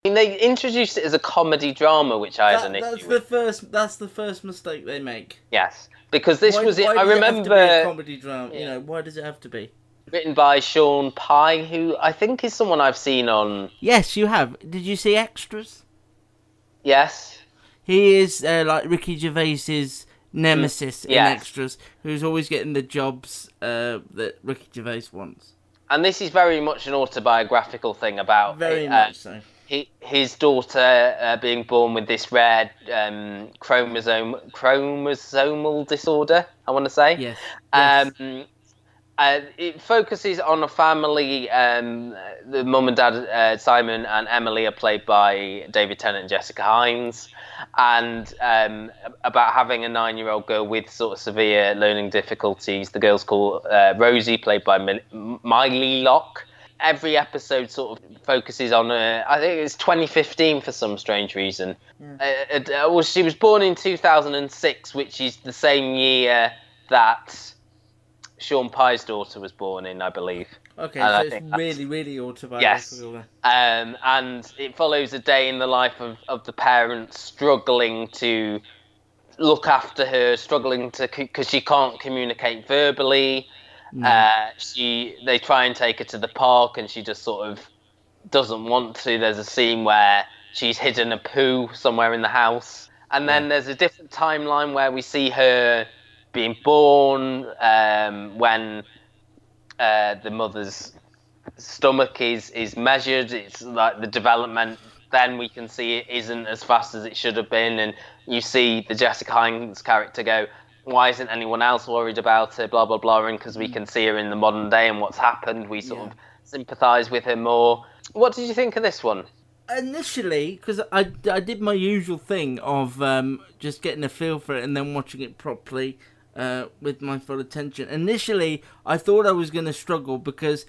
I mean, they introduced it as a comedy drama, which I had an issue with. That's the first mistake they make. Yes, because this Why, was it. why I does it have to be a remember comedy drama? You know, why does it have to be? written by Shaun Pye, who I think is someone I've seen on. Yes, you have. Did you see Extras? Yes. He is like Ricky Gervais's nemesis in Yes. Extras, who's always getting the jobs that Ricky Gervais wants. And this is very much an autobiographical thing about Very much so. His daughter being born with this rare chromosomal disorder, I want to say. Yes. It focuses on a family. The mum and dad, Simon and Emily, are played by David Tennant and Jessica Hines, and about having a 9-year-old girl with sort of severe learning difficulties. The girl's called Rosie, played by Miley Locke. Every episode sort of focuses on I think it's 2015 for some strange reason. Well, she was born in 2006, which is the same year that Shaun Pye's daughter was born in, I believe. Okay, and so it's really, really autobiographical. Yes. And it follows a day in the life of the parents struggling to look after her, struggling to, because she can't communicate verbally. They try and take her to the park and she just sort of doesn't want to. There's a scene where she's hidden a poo somewhere in the house. And then there's a different timeline where we see her being born, when the mother's stomach is measured. It's like the development, then we can see it isn't as fast as it should have been. And you see the Jessica Hines character go, why isn't anyone else worried about her, blah, blah, blah. And because we can see her in the modern day and what's happened, we sort of sympathise with her more. What did you think of this one? Initially, because I did my usual thing of just getting a feel for it and then watching it properly with my full attention. Initially, I thought I was going to struggle because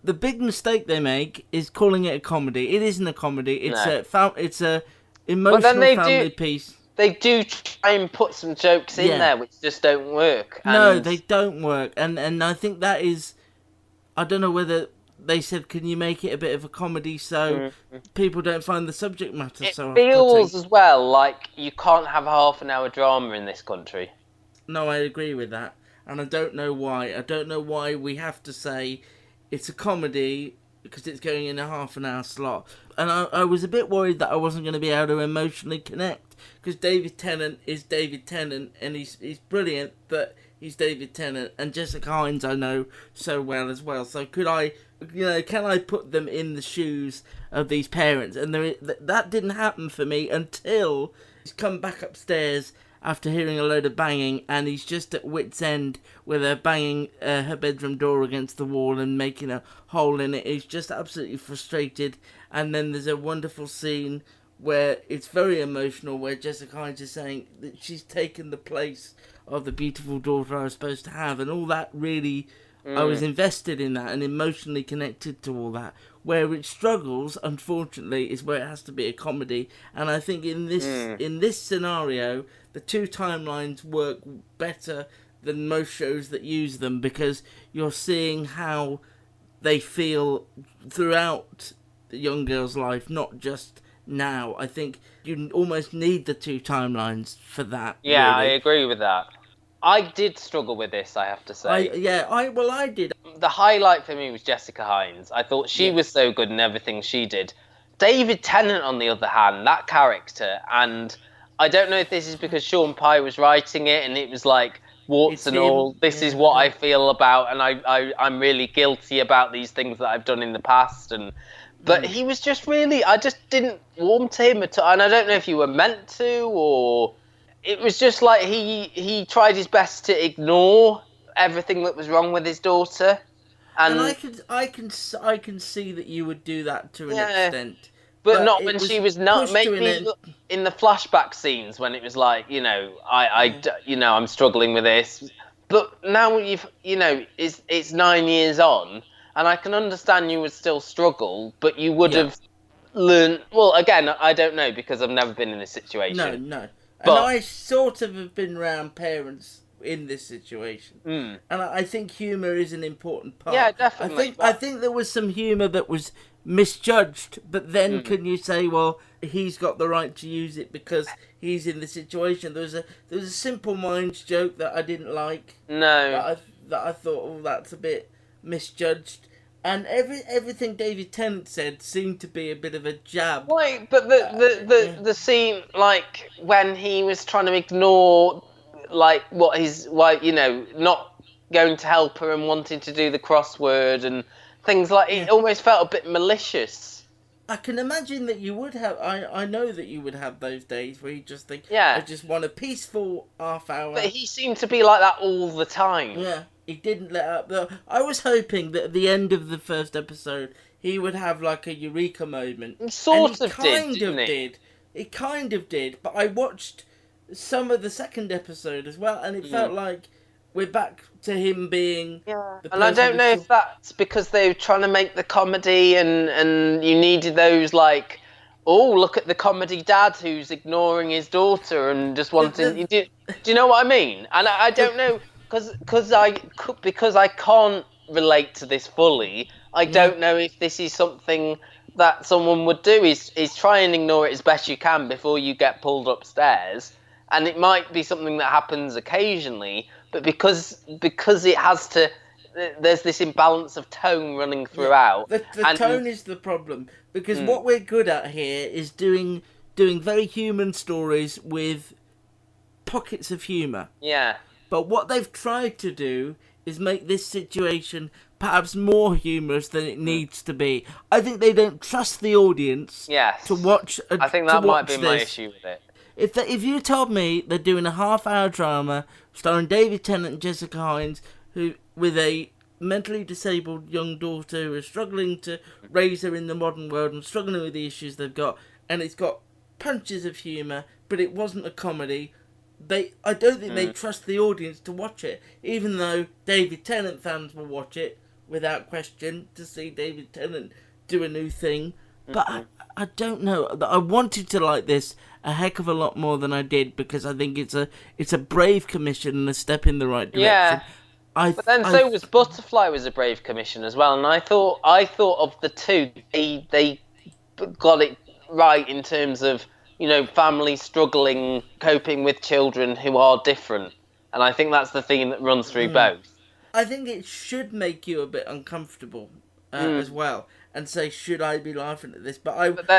the big mistake they make is calling it a comedy. It isn't a comedy. It's a emotional family piece. They do try and put some jokes in there which just don't work. No, they don't work. And I think that is... I don't know whether they said, can you make it a bit of a comedy so people don't find the subject matter so off-putting? It feels as well like you can't have a half-an-hour drama in this country. No, I agree with that. And I don't know why. I don't know why we have to say it's a comedy because it's going in a half-an-hour slot. And I was a bit worried that I wasn't going to be able to emotionally connect because David Tennant is David Tennant and he's brilliant, but he's David Tennant. And Jessica Hines I know so well as well. So can I put them in the shoes of these parents? And that didn't happen for me until he's come back upstairs after hearing a load of banging, and he's just at wit's end with her banging her bedroom door against the wall and making a hole in it. He's just absolutely frustrated. And then there's a wonderful scene where it's very emotional, where Jessica Hines is saying that she's taken the place of the beautiful daughter I was supposed to have, and all that really... I was invested in that and emotionally connected to all that. Where it struggles, unfortunately, is where it has to be a comedy. And I think in this scenario, the two timelines work better than most shows that use them because you're seeing how they feel throughout the young girl's life, not just now. I think you almost need the two timelines for that. Yeah, really. I agree with that. I did struggle with this, I have to say. I did. The highlight for me was Jessica Hines. I thought she was so good in everything she did. David Tennant, on the other hand, that character, and I don't know if this is because Shaun Pye was writing it and it was like, warts and all, this is what I feel about, and I'm really guilty about these things that I've done in the past. But he was just really, I just didn't warm to him at all. And I don't know if you were meant to, or... It was just like he tried his best to ignore everything that was wrong with his daughter, and I can see that you would do that to an extent, but not when she was not. Maybe in the flashback scenes when it was like, I'm struggling with this, but now it's 9 years on, and I can understand you would still struggle, but you would have learned. Well, again, I don't know because I've never been in this situation. No. And I sort of have been around parents in this situation. And I think humour is an important part. Yeah, definitely. I think there was some humour that was misjudged. But then can you say, well, he's got the right to use it because he's in the situation? There was a Simple Minds joke that I didn't like. No. That I thought, oh, that's a bit misjudged. And everything David Tennant said seemed to be a bit of a jab. Wait, but the scene, like when he was trying to ignore, like not going to help her and wanting to do the crossword and things like it almost felt a bit malicious. I can imagine that you would have. I know that you would have those days where you just think, I just want a peaceful half hour. But he seemed to be like that all the time. Yeah. He didn't let up. Though I was hoping that at the end of the first episode he would have like a eureka moment. He kind of did. He kind of did. But I watched some of the second episode as well, and it felt like we're back to him being. Yeah. And I don't know if that's because they were trying to make the comedy, and you needed those like, oh, look at the comedy dad who's ignoring his daughter and just wanting. Do you know what I mean? And I don't know. Because I can't relate to this fully, I don't know if this is something that someone would do. Is try and ignore it as best you can before you get pulled upstairs, and it might be something that happens occasionally. But because it has to, there's this imbalance of tone running throughout. The tone is the problem, because what we're good at here is doing very human stories with pockets of humour. Yeah. But what they've tried to do is make this situation perhaps more humorous than it needs to be. I think they don't trust the audience to watch. I think that might be my issue with it. If you told me they're doing a half-hour drama starring David Tennant and Jessica Hines, who with a mentally disabled young daughter who is struggling to raise her in the modern world and struggling with the issues they've got, and it's got punches of humour, but it wasn't a comedy. I don't think they trust the audience to watch it, even though David Tennant fans will watch it without question to see David Tennant do a new thing. But I don't know. I wanted to like this a heck of a lot more than I did, because I think it's a brave commission and a step in the right direction. Yeah. But then so was Butterfly was a brave commission as well, and I thought of the two, they got it right in terms of, families struggling, coping with children who are different. And I think that's the theme that runs through both. I think it should make you a bit uncomfortable as well, and say, should I be laughing at this? But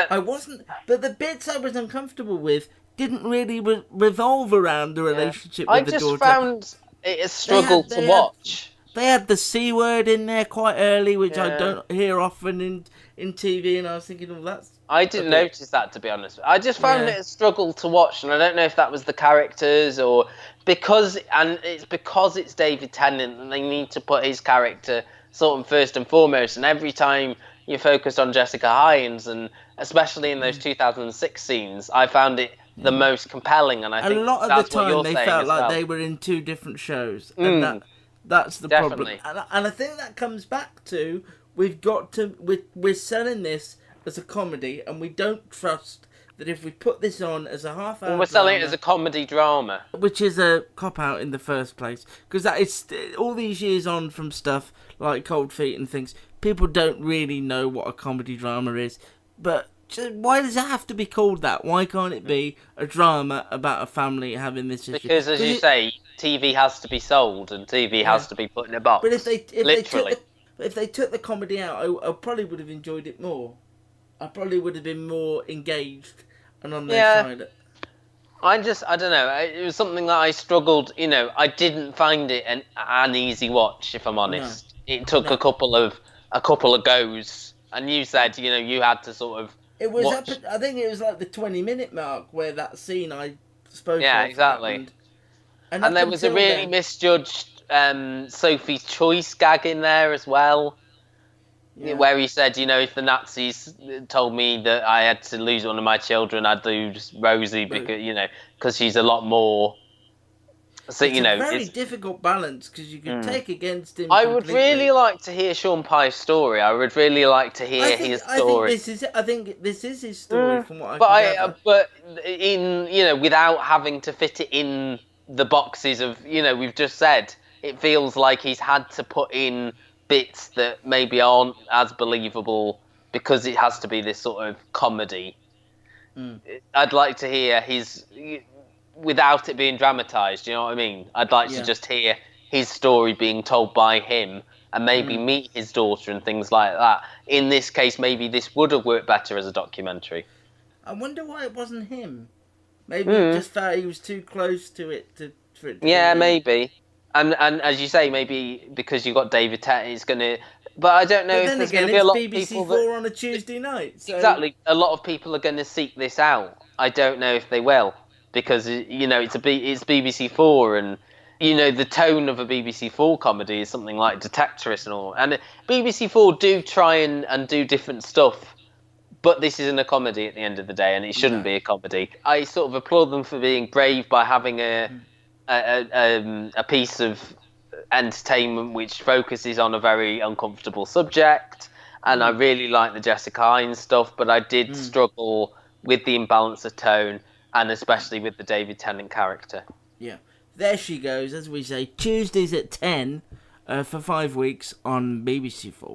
I wasn't. But the bits I was uncomfortable with didn't really revolve around the relationship with the daughter. I just found it a struggle to watch. They had the C word in there quite early, which I don't hear often in TV, and I was thinking, that's... I didn't notice that, to be honest. I just found it a struggle to watch, and I don't know if that was the characters or because it's David Tennant, and they need to put his character sort of first and foremost. And every time you focus on Jessica Hines, and especially in those 2006 scenes, I found it the most compelling. And I think a lot of the time they felt like they were in two different shows, and that's the problem. And I think that comes back to we're selling this as a comedy, and we don't trust that if we put this on as a half-hour we're selling it as a comedy drama, which is a cop-out in the first place, because that is all these years on from stuff like Cold Feet and things. People don't really know what a comedy drama is, but why does it have to be called that? Why can't it be a drama about a family having this issue? Because, as you say, TV has to be sold and TV has to be put in a box. But if they took the comedy out, I probably would have enjoyed it more. I probably would have been more engaged and on their side. I don't know. It was something that I struggled. I didn't find it an easy watch, if I'm honest. No. It took a couple of goes, and you said you had to sort of. It was I think it was like the 20-minute mark where that scene I spoke. Yeah, exactly. And there was a really misjudged Sophie's Choice gag in there as well. Yeah. Where he said, if the Nazis told me that I had to lose one of my children, I'd lose Rosie because she's a lot more. So it's a very difficult balance, because you can take against him. I would really like to hear Shaun Pye's story. I would really like to hear his story. I think this is his story from what I can gather. But in without having to fit it in the boxes of we've just said, it feels like he's had to put in bits that maybe aren't as believable because it has to be this sort of comedy. Mm. I'd like to hear his, without it being dramatised, you know what I mean? I'd like to just hear his story being told by him and maybe meet his daughter and things like that. In this case, maybe this would have worked better as a documentary. I wonder why it wasn't him. Maybe he just thought he was too close to it for it to Yeah, be maybe. And as you say, maybe because you've got David Tennant, it's going to... But I don't know But if then there's again, going to be a it's lot of BBC people Four that... on a Tuesday night. So... Exactly. A lot of people are going to seek this out. I don't know if they will. Because, you know, it's BBC Four, and, you know, the tone of a BBC Four comedy is something like Detectorist and all. And BBC Four do try and do different stuff, but this isn't a comedy at the end of the day, and it shouldn't be a comedy. I sort of applaud them for being brave by having a piece of entertainment which focuses on a very uncomfortable subject, and I really like the Jessica Hines stuff, but I did struggle with the imbalance of tone, and especially with the David Tennant character. Yeah. There she goes, as we say, Tuesdays at 10 for 5 weeks on BBC 4.